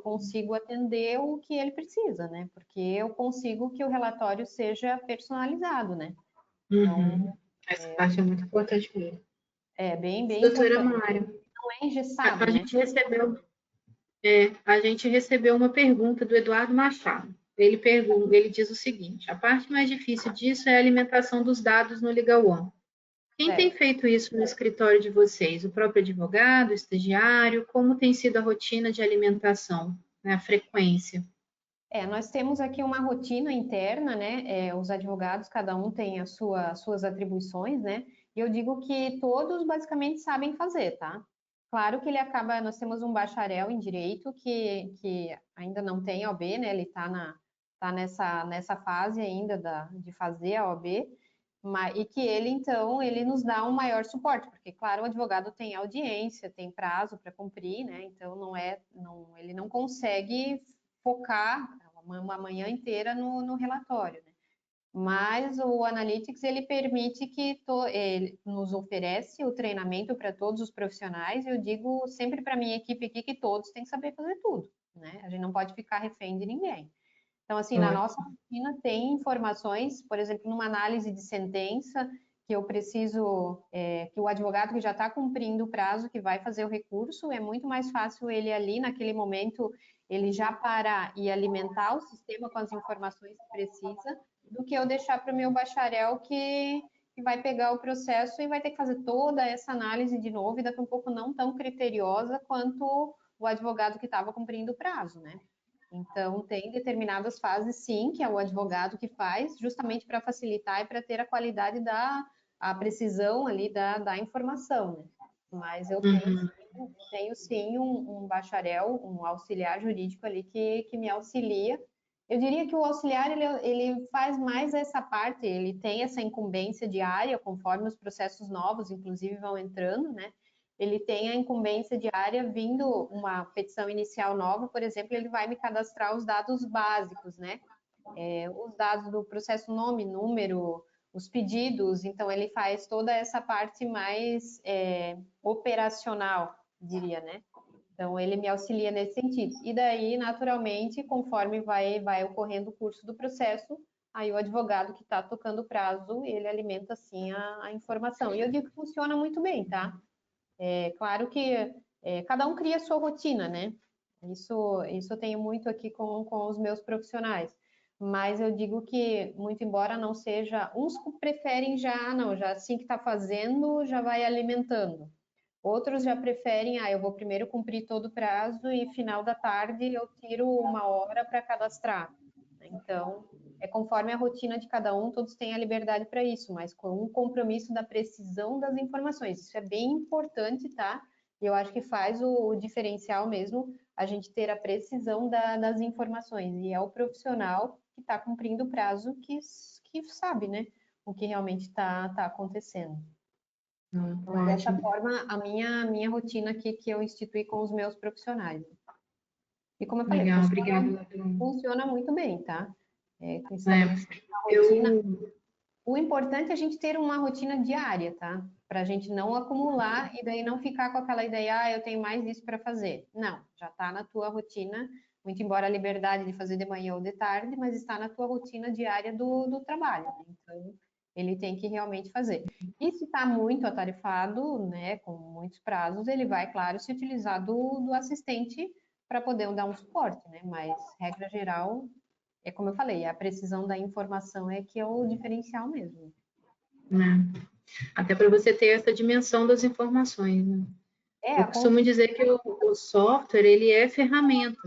consigo atender o que ele precisa, né? Porque eu consigo que o relatório seja personalizado, né? Então, essa parte é muito importante mesmo. Bem Doutora importante. Mayra, Não é engessado, a né? gente recebeu uma pergunta do Eduardo Machado. Ele diz o seguinte: a parte mais difícil disso é a alimentação dos dados no Legal One. Quem tem feito isso no escritório de vocês? O próprio advogado, o estagiário? Como tem sido a rotina de alimentação, né, a frequência? Nós temos aqui uma rotina interna, né? Os advogados, cada um tem as suas atribuições, né? E eu digo que todos basicamente sabem fazer, tá? Claro que nós temos um bacharel em direito que ainda não tem a OAB, né? Ele tá nessa fase ainda de fazer a OAB, e que então, ele nos dá um maior suporte, porque, claro, o advogado tem audiência, tem prazo para cumprir, né? Então, ele não consegue focar uma manhã inteira no relatório, né? Mas o Analytics, ele permite ele nos oferece o treinamento para todos os profissionais, e eu digo sempre para a minha equipe aqui que todos têm que saber fazer tudo, né? A gente não pode ficar refém de ninguém. Então, assim, na nossa rotina tem informações, por exemplo, numa análise de sentença, que eu preciso, que o advogado que já está cumprindo o prazo, que vai fazer o recurso, é muito mais fácil ele ali, naquele momento, ele já parar e alimentar o sistema com as informações que precisa, do que eu deixar para o meu bacharel que vai pegar o processo e vai ter que fazer toda essa análise de novo, e daqui a um pouco não tão criteriosa quanto o advogado que estava cumprindo o prazo, né? Então, tem determinadas fases, sim, que é o advogado que faz, justamente para facilitar e para ter a qualidade a precisão ali da informação, né? Mas eu tenho sim um bacharel, um auxiliar jurídico ali que me auxilia. Eu diria que o auxiliar, ele faz mais essa parte, ele tem essa incumbência diária, conforme os processos novos, inclusive, vão entrando, né? Ele tem a incumbência diária, vindo uma petição inicial nova, por exemplo, ele vai me cadastrar os dados básicos, né? Os dados do processo nome, número, os pedidos, então ele faz toda essa parte mais operacional, diria, né? Então, ele me auxilia nesse sentido. E daí, naturalmente, conforme vai ocorrendo o curso do processo, aí o advogado que está tocando o prazo, ele alimenta, assim, a informação. E eu digo que funciona muito bem, tá? É claro que cada um cria a sua rotina, né? Isso eu tenho muito aqui com os meus profissionais. Mas eu digo que, muito embora não seja, uns preferem já, não, já assim que está fazendo, já vai alimentando. Outros já preferem, eu vou primeiro cumprir todo o prazo e final da tarde eu tiro 1 hora para cadastrar. Então, é conforme a rotina de cada um, todos têm a liberdade para isso, mas com um compromisso da precisão das informações. Isso é bem importante, tá? E eu acho que faz o diferencial mesmo, a gente ter a precisão das informações. E é o profissional que está cumprindo o prazo que sabe, né? O que realmente está acontecendo. Então, dessa forma, a minha rotina aqui que eu instituí com os meus profissionais. E como eu falei, Legal, obrigada. funciona muito bem, tá? Rotina. O importante é a gente ter uma rotina diária, tá? Para a gente não acumular e daí não ficar com aquela ideia, eu tenho mais isso para fazer. Não, já está na tua rotina, muito embora a liberdade de fazer de manhã ou de tarde, mas está na tua rotina diária do trabalho. Então, ele tem que realmente fazer. E se está muito atarefado, né, com muitos prazos, ele vai, claro, se utilizar do assistente para poder dar um suporte, né? Mas, regra geral, é como eu falei, a precisão da informação é que é o diferencial mesmo. Até para você ter essa dimensão das informações, né? Eu costumo dizer que o software, ele é ferramenta.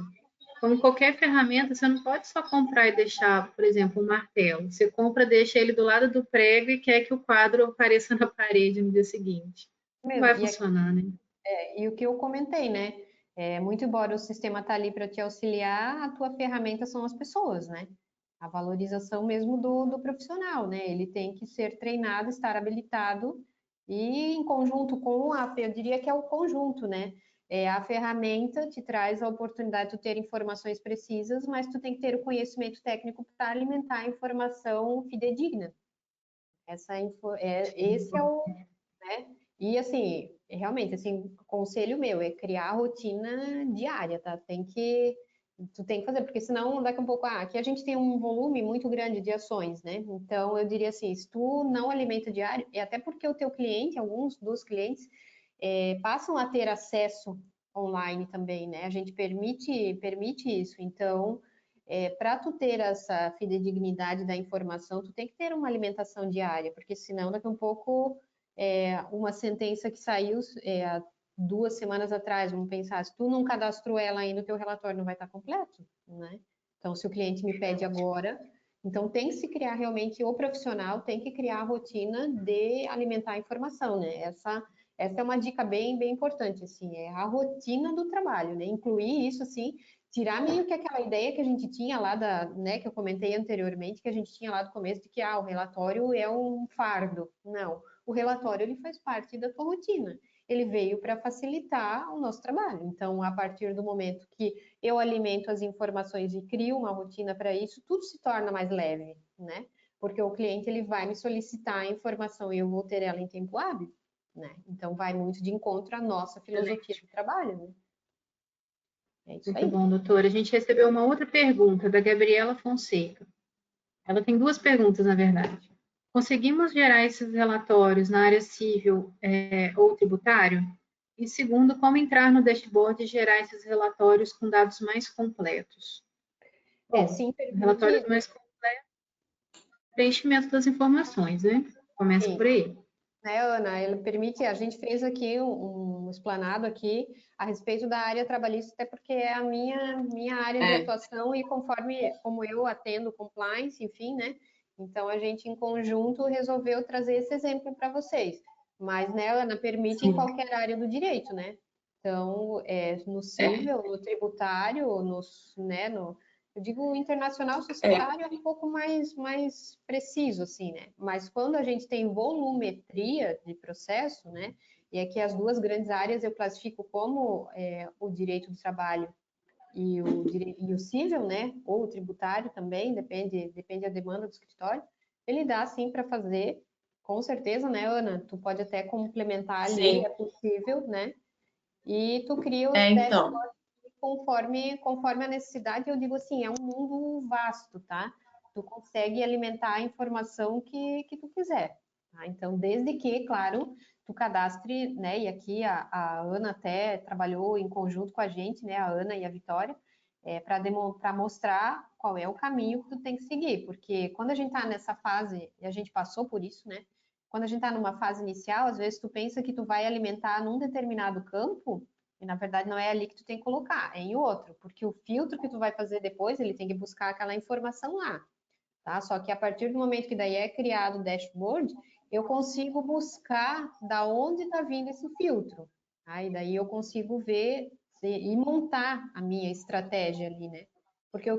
Como qualquer ferramenta, você não pode só comprar e deixar, por exemplo, um martelo. Você compra, deixa ele do lado do prego e quer que o quadro apareça na parede no dia seguinte. Não vai funcionar, né? E o que eu comentei, né? Muito embora o sistema está ali para te auxiliar, a tua ferramenta são as pessoas, né? A valorização mesmo do profissional, né? Ele tem que ser treinado, estar habilitado e em conjunto com eu diria que é o conjunto, né? A ferramenta te traz a oportunidade de ter informações precisas, mas tu tem que ter o conhecimento técnico para alimentar a informação fidedigna. Esse é o, né? E assim, realmente, assim, conselho meu é criar a rotina diária, tá? Tu tem que fazer, porque senão daqui a pouco, aqui a gente tem um volume muito grande de ações, né? Então eu diria assim, se tu não alimenta diário, e até porque o teu cliente, alguns dos clientes, passam a ter acesso online também, né? A gente permite isso. Então, para tu ter essa fidedignidade da informação, tu tem que ter uma alimentação diária, porque senão daqui a um pouco uma sentença que saiu há 2 semanas atrás, vamos pensar, se tu não cadastrou ela ainda, o teu relatório não vai estar completo, né? Então, se o cliente me pede agora, então tem que se criar realmente, o profissional tem que criar a rotina de alimentar a informação, né? Essa é uma dica bem, bem importante, assim, é a rotina do trabalho, né? Incluir isso, assim, tirar meio que aquela ideia que a gente tinha lá né, que eu comentei anteriormente, que a gente tinha lá do começo de que, o relatório é um fardo. Não, o relatório, ele faz parte da tua rotina. Ele veio para facilitar o nosso trabalho. Então, a partir do momento que eu alimento as informações e crio uma rotina para isso, tudo se torna mais leve, né? Porque o cliente, ele vai me solicitar a informação e eu vou ter ela em tempo hábil, né? Então, vai muito de encontro à nossa filosofia de trabalho, né? É isso aí. Muito bom, doutora. A gente recebeu uma outra pergunta da Gabriela Fonseca. Ela tem 2 perguntas, na verdade. Conseguimos gerar esses relatórios na área civil ou tributário? E segundo, como entrar no dashboard e gerar esses relatórios com dados mais completos? Bom, Sim, relatórios permite, mais completos, preenchimento das informações, né? Começa sim, por aí. né, Ana? Ele permite, a gente fez aqui um explanado aqui a respeito da área trabalhista, até porque é a minha área de atuação e conforme como eu atendo compliance, enfim, né? Então a gente em conjunto resolveu trazer esse exemplo para vocês. Mas, né, Ana, permite em Sim. qualquer área do direito, né? Então, no civil, no tributário, né, eu digo internacional societário é um pouco mais preciso, assim, né? Mas quando a gente tem volumetria de processo, né? E aqui as duas grandes áreas eu classifico como o direito do trabalho e o civil, né? Ou o tributário também, depende da demanda do escritório. Ele dá, sim, para fazer, com certeza, né, Ana? Tu pode até complementar ali, Sim. é possível, né? E tu cria os Então, dashboards conforme a necessidade. Eu digo assim, é um mundo vasto, tá? Tu consegue alimentar a informação que tu quiser, tá? Então, desde que, claro, tu cadastre, né? E aqui a Ana até trabalhou em conjunto com a gente, né? A Ana e a Vitória, para mostrar qual é o caminho que tu tem que seguir, porque quando a gente está nessa fase, e a gente passou por isso, né? Quando a gente está numa fase inicial, às vezes tu pensa que tu vai alimentar num determinado campo, e na verdade não é ali que tu tem que colocar, é em outro, porque o filtro que tu vai fazer depois, ele tem que buscar aquela informação lá, tá? Só que a partir do momento que daí é criado o dashboard, eu consigo buscar da onde está vindo esse filtro, tá? E daí eu consigo ver e montar a minha estratégia ali, né? Porque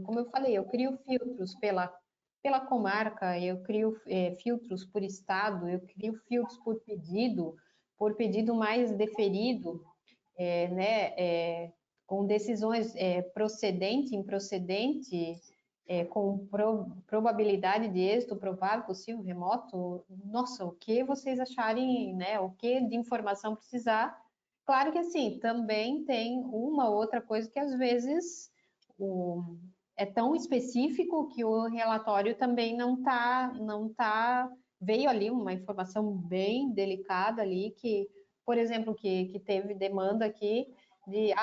como eu falei, eu crio filtros pela comarca, eu crio filtros por estado, eu crio filtros por pedido mais deferido, com decisões procedente, improcedente, com probabilidade de êxito provável, possível, remoto. Nossa, o que vocês acharem, né? O que de informação precisar. Claro que assim, também tem uma outra coisa que às vezes é tão específico que o relatório também não tá, veio ali uma informação bem delicada ali que, por exemplo, que teve demanda aqui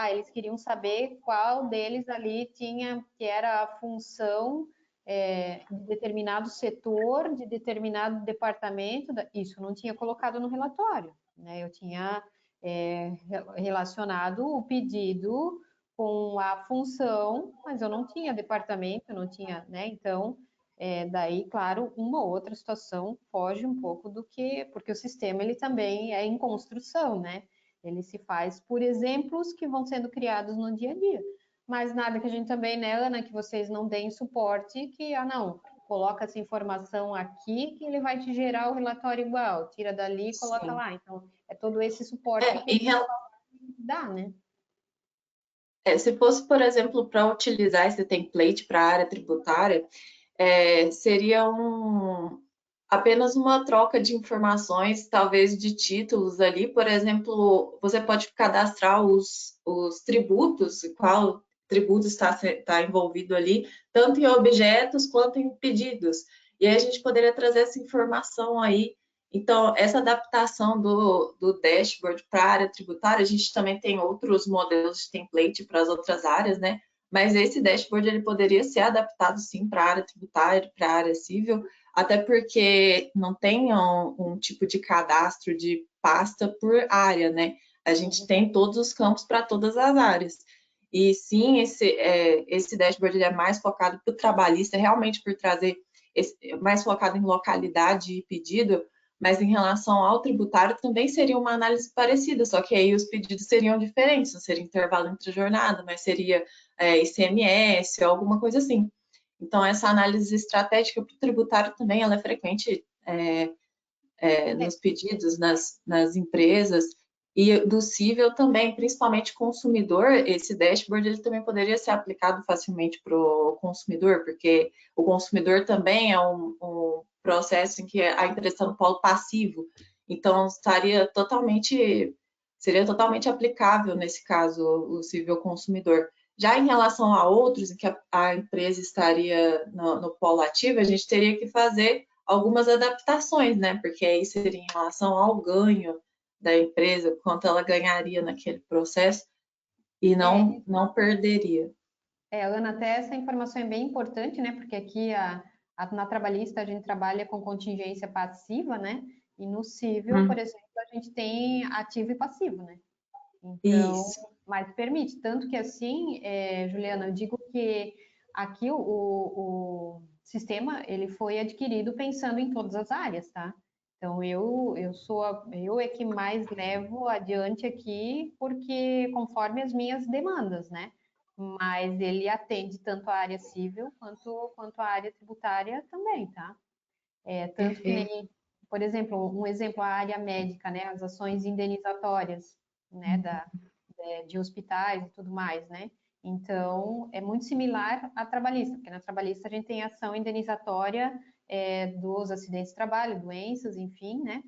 eles queriam saber qual deles ali tinha, que era a função de determinado setor, de determinado departamento, isso eu não tinha colocado no relatório, né? Eu tinha relacionado o pedido com a função, mas eu não tinha departamento, eu não tinha, né? Então, daí, claro, uma outra situação foge um pouco do que, porque o sistema ele também é em construção, né? Ele se faz por exemplos que vão sendo criados no dia a dia. Mas nada que a gente também, né, Ana, que vocês não deem suporte, que, não, coloca essa informação aqui que ele vai te gerar o relatório igual, tira dali e coloca sim. lá. Então, é todo esse suporte que Em dá, né? Se fosse, por exemplo, para utilizar esse template para a área tributária, seria apenas uma troca de informações, talvez de títulos ali. Por exemplo, você pode cadastrar os tributos, qual tributo está envolvido ali, tanto em objetos quanto em pedidos. E aí a gente poderia trazer essa informação aí. Então, essa adaptação do dashboard para a área tributária, a gente também tem outros modelos de template para as outras áreas, né? Mas esse dashboard ele poderia ser adaptado sim para a área tributária, para a área civil, até porque não tem um tipo de cadastro de pasta por área, né? A gente tem todos os campos para todas as áreas. E sim, esse dashboard ele é mais focado para o trabalhista, realmente por trazer mais focado em localidade e pedido, mas em relação ao tributário também seria uma análise parecida, só que aí os pedidos seriam diferentes, não seria intervalo entre jornada, mas seria ICMS ou alguma coisa assim. Então, essa análise estratégica para o tributário também ela é frequente nos pedidos, nas empresas, e do cível também, principalmente consumidor, esse dashboard ele também poderia ser aplicado facilmente para o consumidor, porque o consumidor também é um processo em que a empresa está no polo passivo, então seria totalmente aplicável nesse caso o cível consumidor. Já em relação a outros, em que a empresa estaria no polo ativo, a gente teria que fazer algumas adaptações, né? Porque aí seria em relação ao ganho da empresa, quanto ela ganharia naquele processo e não perderia. Ana, até essa informação é bem importante, né? Porque aqui na trabalhista a gente trabalha com contingência passiva, né? E no civil, por exemplo, a gente tem ativo e passivo, né? Então, Isso. mas permite, tanto que assim, Juliana, eu digo que aqui o sistema ele foi adquirido pensando em todas as áreas, tá? Então eu é que mais levo adiante aqui, porque conforme as minhas demandas, né? Mas ele atende tanto a área civil quanto a área tributária também, tá? Tanto que nem, por exemplo, a área médica, né? As ações indenizatórias, né? De hospitais e tudo mais, né? Então, é muito similar à trabalhista, porque na trabalhista a gente tem ação indenizatória dos acidentes de trabalho, doenças, enfim, né?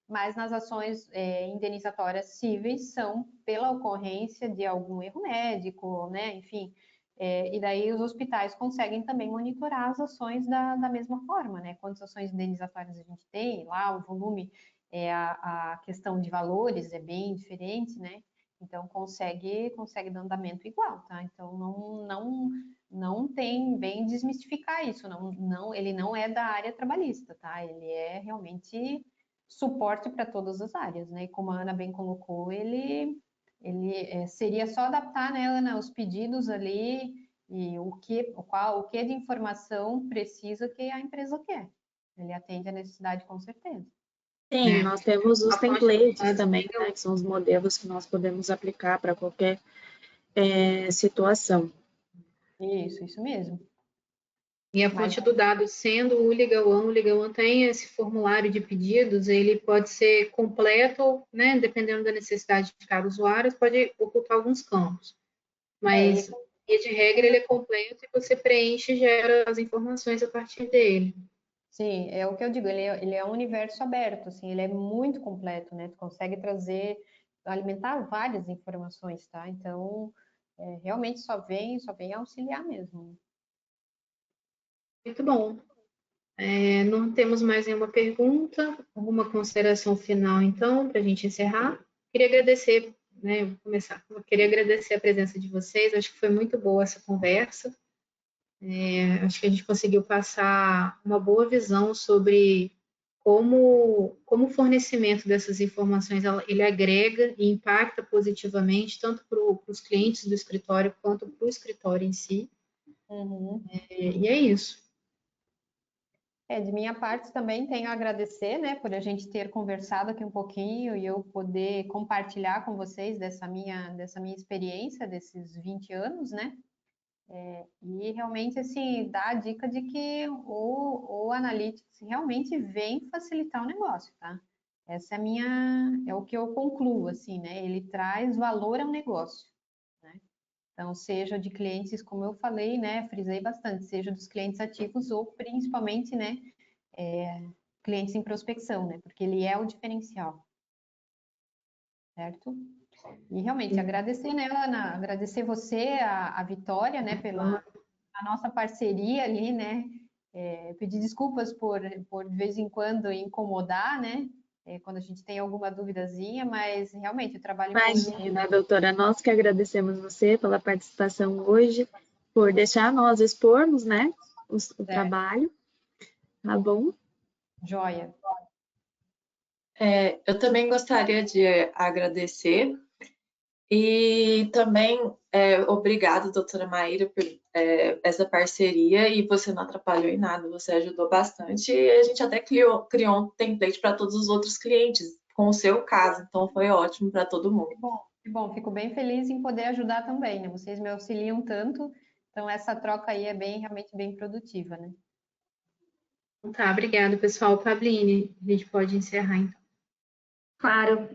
Mas nas ações indenizatórias cíveis são pela ocorrência de algum erro médico, né? Enfim, e daí os hospitais conseguem também monitorar as ações da mesma forma, né? Quantas ações indenizatórias a gente tem, lá o volume, a questão de valores é bem diferente, né? Então consegue dar andamento igual, tá? Então não tem, bem desmistificar isso, ele não é da área trabalhista, tá? Ele é realmente suporte para todas as áreas, né? E como a Ana bem colocou, ele seria só adaptar, né, Ana, os pedidos ali e o que de informação precisa que a empresa quer. Ele atende a necessidade com certeza. Sim, nós temos os templates também, né, que são os modelos que nós podemos aplicar para qualquer situação. Isso mesmo. E a fonte do dado sendo o Liga One tem esse formulário de pedidos, ele pode ser completo, né, dependendo da necessidade de cada usuário, pode ocultar alguns campos. Mas, via de regra, ele é completo e você preenche e gera as informações a partir dele. Sim, é o que eu digo, ele é um universo aberto, assim, ele é muito completo, né? Tu consegue alimentar várias informações, tá? Então, realmente só vem auxiliar mesmo. Muito bom. Não temos mais nenhuma pergunta, alguma consideração final, então, para a gente encerrar. Queria agradecer, né, vou começar. Queria agradecer a presença de vocês, acho que foi muito boa essa conversa. Acho que a gente conseguiu passar uma boa visão sobre como o fornecimento dessas informações ele agrega e impacta positivamente tanto para os clientes do escritório quanto para o escritório em si. E é isso. De minha parte também tenho a agradecer, né, por a gente ter conversado aqui um pouquinho e eu poder compartilhar com vocês dessa minha experiência desses 20 anos, né? E realmente, assim, dá a dica de que o Analytics realmente vem facilitar o negócio, tá? Essa é o que eu concluo, assim, né? Ele traz valor ao negócio, né? Então, seja de clientes, como eu falei, né? Frisei bastante, seja dos clientes ativos ou principalmente, né? Clientes em prospecção, né? Porque ele é o diferencial, certo? E realmente agradecer, né, Ana? Agradecer você, a Vitória, né, pela a nossa parceria ali, né? Pedir desculpas por de vez em quando incomodar, né? Quando a gente tem alguma duvidazinha, mas realmente o trabalho em conjunto. Imagina, doutora, nós que agradecemos você pela participação hoje, por deixar nós expormos, né, o trabalho, tá bom? Joia. Eu também gostaria de agradecer e também obrigado, doutora Maíra, por essa parceria, e você não atrapalhou em nada, você ajudou bastante e a gente até criou um template para todos os outros clientes com o seu caso, então foi ótimo para todo mundo. Que bom, fico bem feliz em poder ajudar também, né? Vocês me auxiliam tanto, então essa troca aí é realmente bem produtiva, né? Tá, obrigada, pessoal. Pabline, a gente pode encerrar, então. Claro.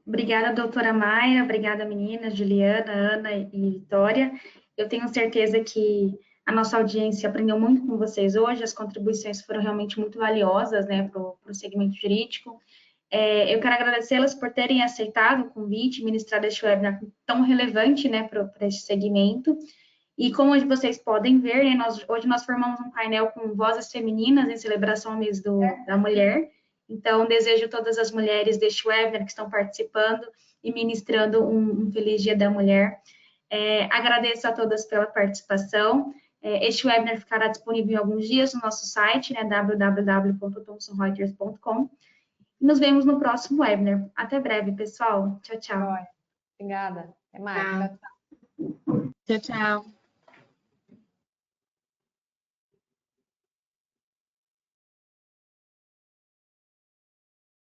Obrigada, doutora Mayra, obrigada, meninas, Juliana, Ana e Vitória. Eu tenho certeza que a nossa audiência aprendeu muito com vocês hoje, as contribuições foram realmente muito valiosas, né, para o segmento jurídico. Eu quero agradecê-las por terem aceitado o convite, ministrar este webinar tão relevante, né, para este segmento. E como vocês podem ver, né, hoje nós formamos um painel com vozes femininas em celebração ao mês da mulher, Então, desejo a todas as mulheres deste webinar que estão participando e ministrando um feliz Dia da Mulher. Agradeço a todas pela participação. Este webinar ficará disponível em alguns dias no nosso site, né, www.thomsonreuters.com. Nos vemos no próximo webinar. Até breve, pessoal. Tchau, tchau. Obrigada. Até mais. Tchau, tchau. Tchau, tchau.